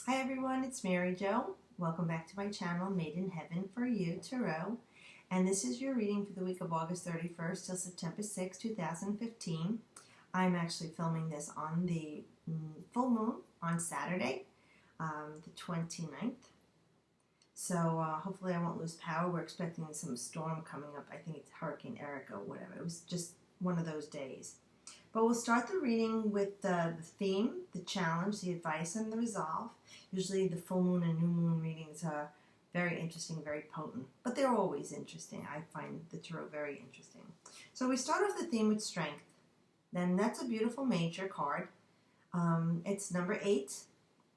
Hi everyone, it's Mary Jo. Welcome back to my channel, Made in Heaven for You Tarot. And this is your reading for the week of August 31st till September 6, 2015. I'm actually filming this on the full moon on Saturday, the 29th. So hopefully I won't lose power. We're expecting some storm coming up. I think it's Hurricane Erica or whatever. It was just one of those days. But we'll start the reading with the theme, the challenge, the advice, and the resolve. Usually the full moon and new moon readings are very interesting, very potent. But they're always interesting. I find the tarot very interesting. So we start off the theme with strength. Then that's a beautiful major card. It's number 8.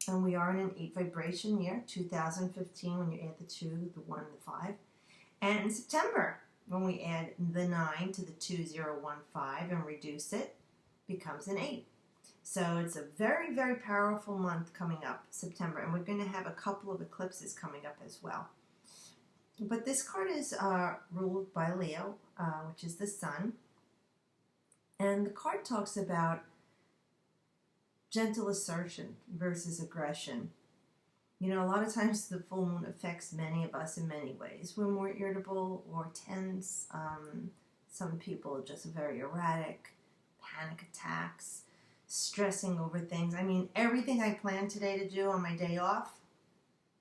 And we are in an 8 vibration year, 2015, when you add the 2, the 1, and the 5. And in September, when we add the 9 to the 2015 and reduce it, becomes an 8. So it's a very, very powerful month coming up, September, and we're going to have a couple of eclipses coming up as well. But this card is ruled by Leo, which is the sun, and the card talks about gentle assertion versus aggression. You know, a lot of times the full moon affects many of us in many ways. We're more irritable or tense. Some people are just very erratic, panic attacks, stressing over things. I mean, everything I planned today to do on my day off,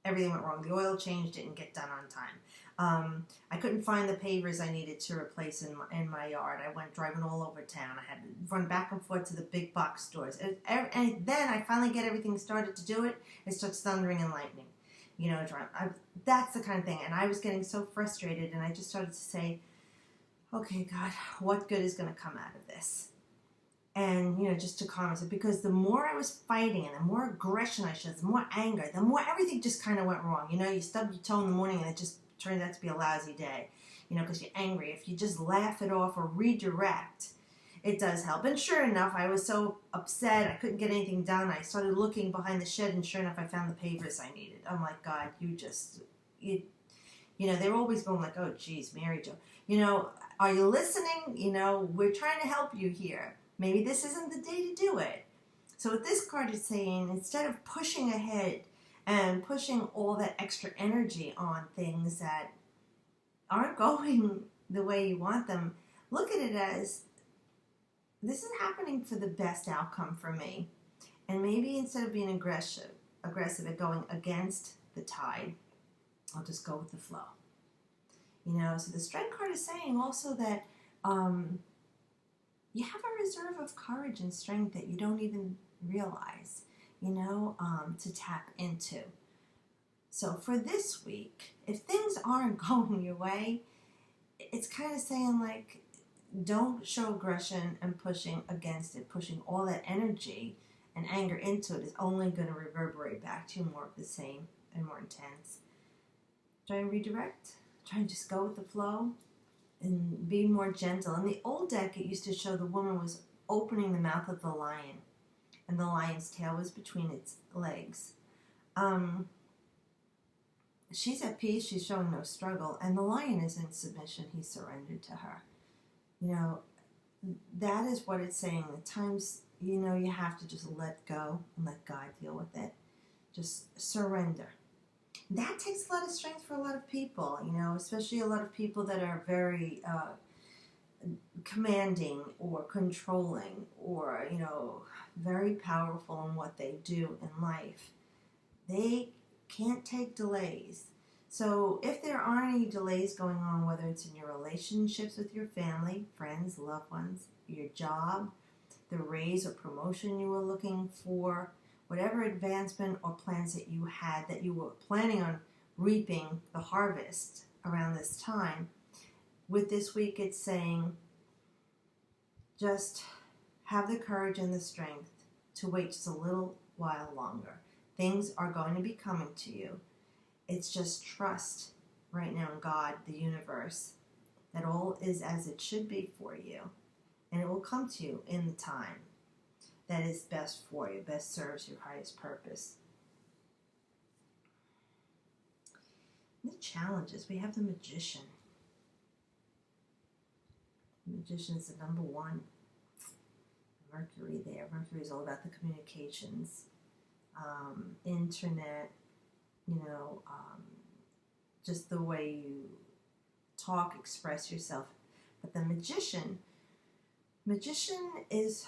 everything went wrong. The oil change didn't get done on time. I couldn't find the pavers I needed to replace in my yard. I went driving all over town. I had to run back and forth to the big box stores. And then I finally get everything started to do it. It starts thundering and lightning. You know, that's the kind of thing. And I was getting so frustrated, and I just started to say, okay, God, what good is going to come out of this? And, you know, just to calm myself, because the more I was fighting and the more aggression I showed, the more anger, the more everything just kind of went wrong. You know, you stub your toe in the morning and it just turns out to be a lousy day, you know, because you're angry. If you just laugh it off or redirect, it does help. And sure enough, I was so upset, I couldn't get anything done. I started looking behind the shed, and sure enough, I found the pavers I needed. I'm like, God, you know, they're always going like, oh, geez, Mary Jo, you know, are you listening? You know, we're trying to help you here. Maybe this isn't the day to do it. So what this card is saying, instead of pushing ahead and pushing all that extra energy on things that aren't going the way you want them, look at it as, this is happening for the best outcome for me. And maybe instead of being aggressive and going against the tide, I'll just go with the flow. You know, so the strength card is saying also that you have a reserve of courage and strength that you don't even realize, you know, to tap into. So for this week, if things aren't going your way, it's kind of saying like, don't show aggression and pushing against it. Pushing all that energy and anger into it is only going to reverberate back to you more of the same and more intense. Try and redirect. Try and just go with the flow and be more gentle. In the old deck, it used to show the woman was opening the mouth of the lion, and the lion's tail was between its legs. She's at peace. She's showing no struggle, and the lion is in submission. He surrendered to her. You know, that is what it's saying. At times, you know, you have to just let go and let God deal with it. Just surrender. That takes a lot of strength for a lot of people, you know, especially a lot of people that are very commanding or controlling or, you know, very powerful in what they do in life. They can't take delays. So if there are any delays going on, whether it's in your relationships with your family, friends, loved ones, your job, the raise or promotion you were looking for, whatever advancement or plans that you had that you were planning on reaping the harvest around this time, with this week it's saying just have the courage and the strength to wait just a little while longer. Things are going to be coming to you. It's just trust right now in God, the universe, that all is as it should be for you, and it will come to you in the time that is best for you, best serves your highest purpose. The challenges, we have the Magician. The Magician is the number 1. Mercury there. Mercury is all about the communications. internet, just the way you talk, express yourself. But the magician is,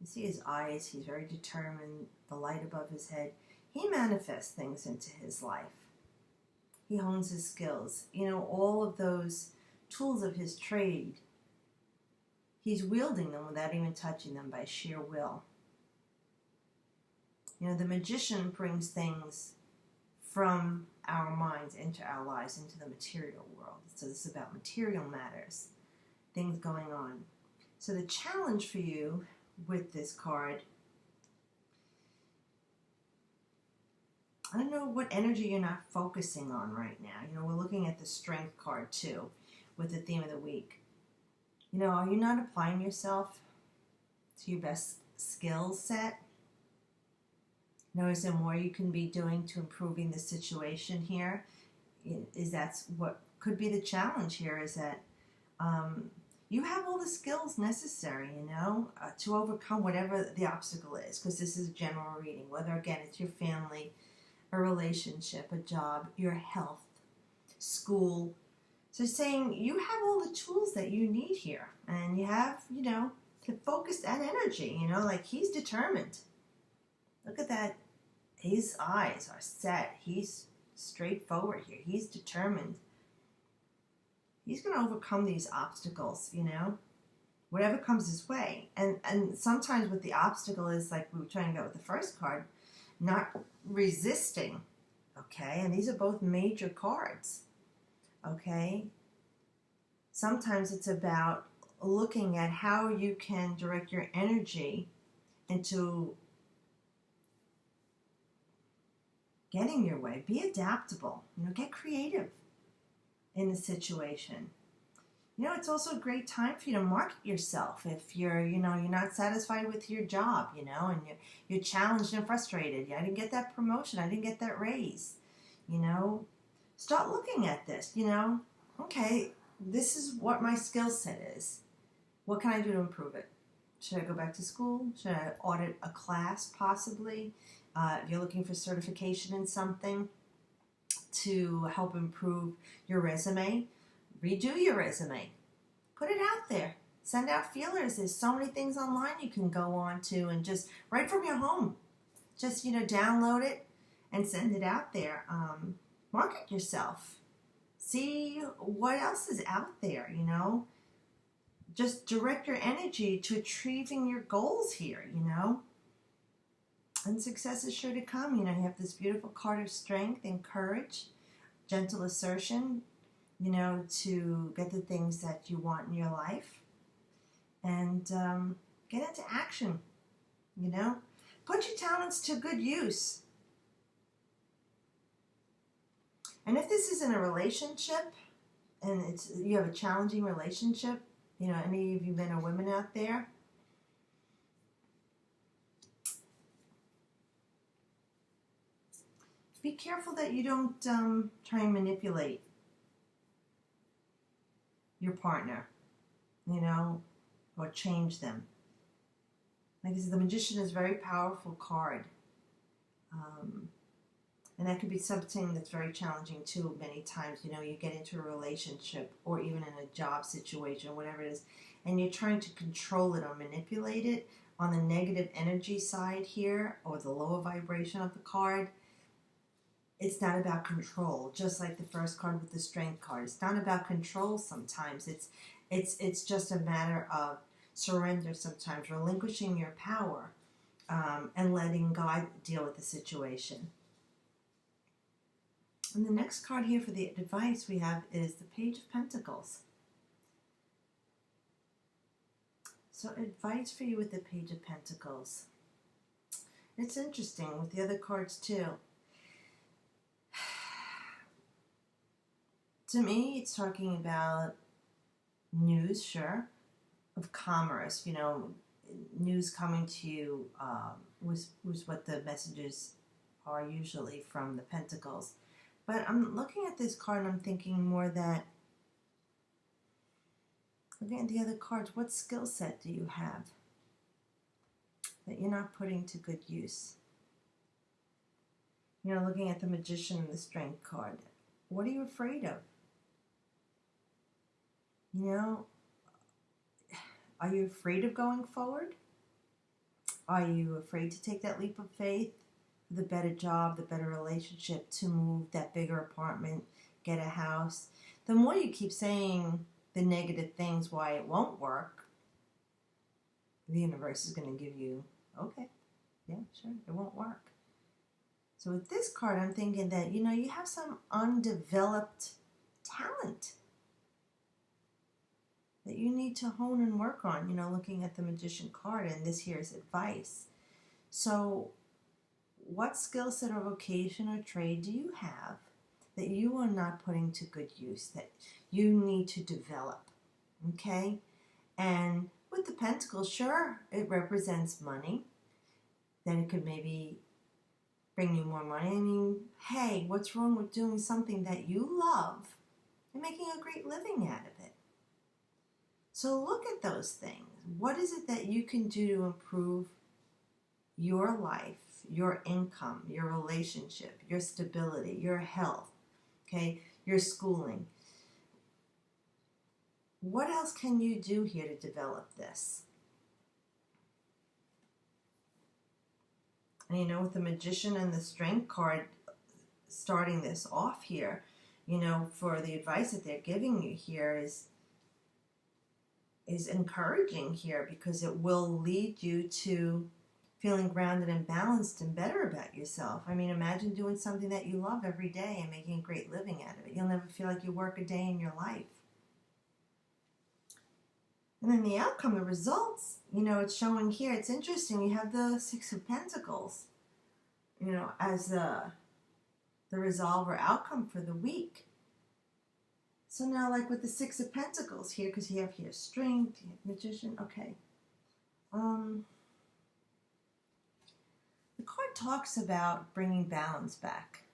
you see his eyes, he's very determined, the light above his head. He manifests things into his life. He hones his skills. All of those tools of his trade, he's wielding them without even touching them by sheer will. The magician brings things from our minds into our lives, into the material world. So this is about material matters, things going on. So the challenge for you with this card, I don't know what energy you're not focusing on right now. We're looking at the Strength card too, with the theme of the week. Are you not applying yourself to your best skill set? Is there more you can be doing to improving the situation here? That's what could be the challenge here, is that you have all the skills necessary, to overcome whatever the obstacle is, because this is a general reading, whether, again, it's your family, a relationship, a job, your health, school. So saying you have all the tools that you need here, and you have, to focus that energy, like he's determined. Look at that. His eyes are set. He's straightforward here. He's determined. He's going to overcome these obstacles, whatever comes his way. And sometimes with the obstacle is like we were trying to go with the first card, not resisting, okay? And these are both major cards, okay? Sometimes it's about looking at how you can direct your energy into getting your way. Be adaptable, get creative in the situation. It's also a great time for you to market yourself if you're, you're not satisfied with your job, and you're challenged and frustrated. I didn't get that promotion. I didn't get that raise. Start looking at this, okay, this is what my skill set is. What can I do to improve it? Should I go back to school? Should I audit a class possibly? If you're looking for certification in something to help improve your resume, redo your resume. Put it out there. Send out feelers. There's so many things online you can go on to, and just right from your home. Just, download it and send it out there. Market yourself. See what else is out there, Just direct your energy to achieving your goals here, And success is sure to come. You have this beautiful card of strength and courage, gentle assertion, to get the things that you want in your life. And get into action, Put your talents to good use. And if this is in a relationship, and you have a challenging relationship, any of you men or women out there, be careful that you don't try and manipulate your partner, or change them. Like I said, the Magician is a very powerful card. And that could be something that's very challenging too. Many times, you get into a relationship or even in a job situation, whatever it is, and you're trying to control it or manipulate it on the negative energy side here, or the lower vibration of the card. It's not about control, just like the first card with the Strength card. It's not about control sometimes. It's just a matter of surrender sometimes, relinquishing your power, and letting God deal with the situation. And the next card here for the advice we have is the Page of Pentacles. So advice for you with the Page of Pentacles. It's interesting with the other cards too. To me, it's talking about news, sure, of commerce. News coming to you was what the messages are usually from the Pentacles. But I'm looking at this card and I'm thinking more that, looking at the other cards, what skill set do you have? that you're not putting to good use. You know, looking at the Magician and the Strength card, what are you afraid of? You know, are you afraid of going forward? Are you afraid to take that leap of faith? The better job, the better relationship, to move that bigger apartment, get a house. The more you keep saying the negative things why it won't work, the universe is going to give you, okay, yeah, sure, it won't work. So with this card, I'm thinking that, you know, you have some undeveloped talent that you need to hone and work on, you know, looking at the Magician card, and this here is advice. So what skill set or vocation or trade do you have that you are not putting to good use, that you need to develop, okay? And with the Pentacles, sure, it represents money. Then it could maybe bring you more money. I mean, hey, what's wrong with doing something that you love and making a great living out of it? So look at those things. What is it that you can do to improve your life, your income, your relationship, your stability, your health, okay, your schooling? What else can you do here to develop this? And you know, with the Magician and the Strength card starting this off here, you know, for the advice that they're giving you here is encouraging here, because it will lead you to feeling grounded and balanced and better about yourself. I mean, imagine doing something that you love every day and making a great living out of it. You'll never feel like you work a day in your life. And then the outcome, the results, you know, it's showing here. It's interesting. You have the Six of Pentacles, you know, as the resolve or outcome for the week. So now, like with the Six of Pentacles here, because you have here Strength, you have Magician, okay. The card talks about bringing balance back.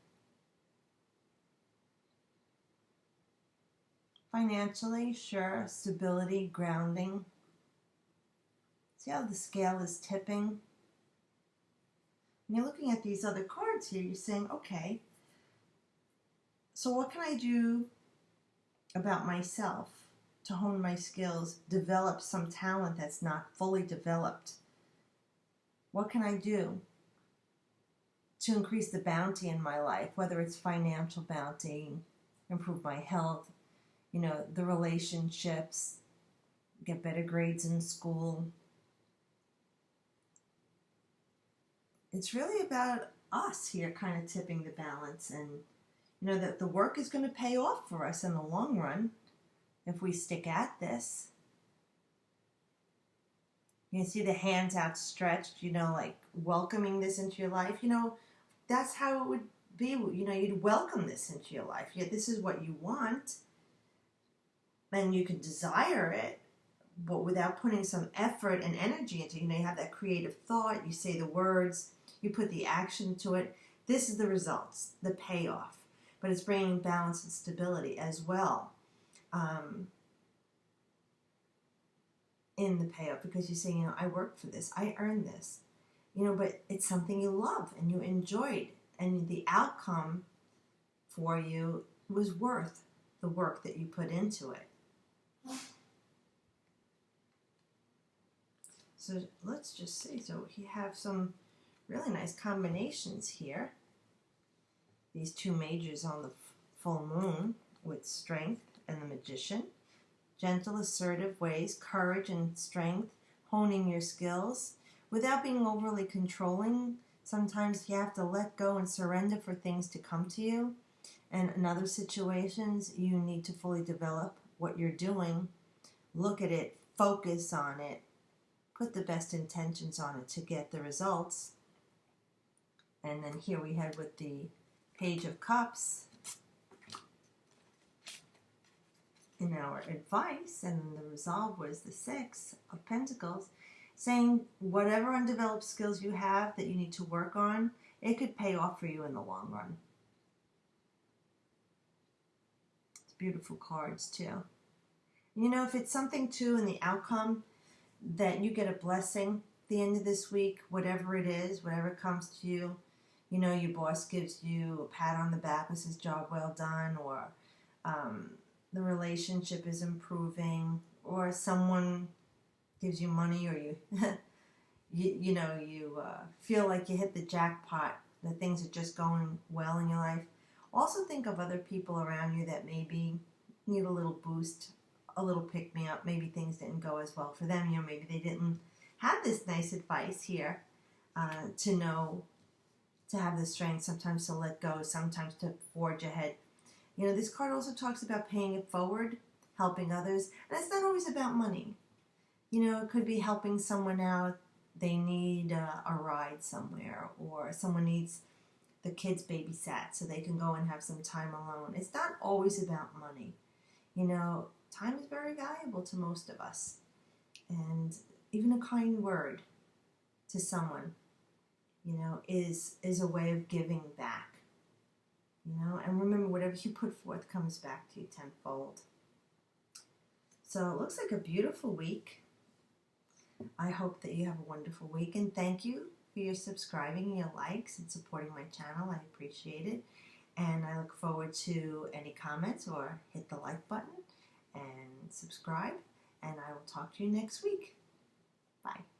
Financially, sure, stability, grounding. See how the scale is tipping? When you're looking at these other cards here, you're saying, okay, so what can I do about myself to hone my skills, develop some talent that's not fully developed? What can I do to increase the bounty in my life, whether it's financial bounty, improve my health, you know, the relationships, get better grades in school. It's really about us here kind of tipping the balance, and you know that the work is going to pay off for us in the long run if we stick at this. You can see the hands outstretched, you know, like welcoming this into your life. You know, that's how it would be. You know, you'd welcome this into your life. Yeah, this is what you want, and you can desire it, but without putting some effort and energy into it. You know, you have that creative thought, you say the words, you put the action to it. This is the results, the payoff. But it's bringing balance and stability as well in the payoff, because you say, you know, I worked for this, I earned this, you know, but it's something you love and you enjoyed, and the outcome for you was worth the work that you put into it. So let's just see. So you have some really nice combinations here. These two majors on the full moon with Strength and the Magician. Gentle, assertive ways, courage and strength, honing your skills without being overly controlling. Sometimes you have to let go and surrender for things to come to you. And in other situations, you need to fully develop what you're doing. Look at it, focus on it, put the best intentions on it to get the results. And then here we had with the Page of Cups in our advice, and the resolve was the Six of Pentacles, saying whatever undeveloped skills you have that you need to work on, it could pay off for you in the long run. It's beautiful cards too. You know, if it's something too in the outcome that you get a blessing, the end of this week, whatever it is, whatever comes to you, you know, your boss gives you a pat on the back and says, job well done, or the relationship is improving, or someone gives you money, or you, you feel like you hit the jackpot, that things are just going well in your life. Also think of other people around you that maybe need a little boost, a little pick-me-up. Maybe things didn't go as well for them. You know, maybe they didn't have this nice advice here to know, to have the strength sometimes to let go, sometimes to forge ahead. You know, this card also talks about paying it forward, helping others, and it's not always about money. You know, it could be helping someone out. They need a ride somewhere, or someone needs the kids babysat so they can go and have some time alone. It's not always about money. You know, time is very valuable to most of us. And even a kind word to someone, you know, is a way of giving back. You know, and remember, whatever you put forth comes back to you tenfold. So it looks like a beautiful week. I hope that you have a wonderful week, and thank you for your subscribing and your likes and supporting my channel. I appreciate it, and I look forward to any comments, or hit the like button and subscribe, and I will talk to you next week. Bye.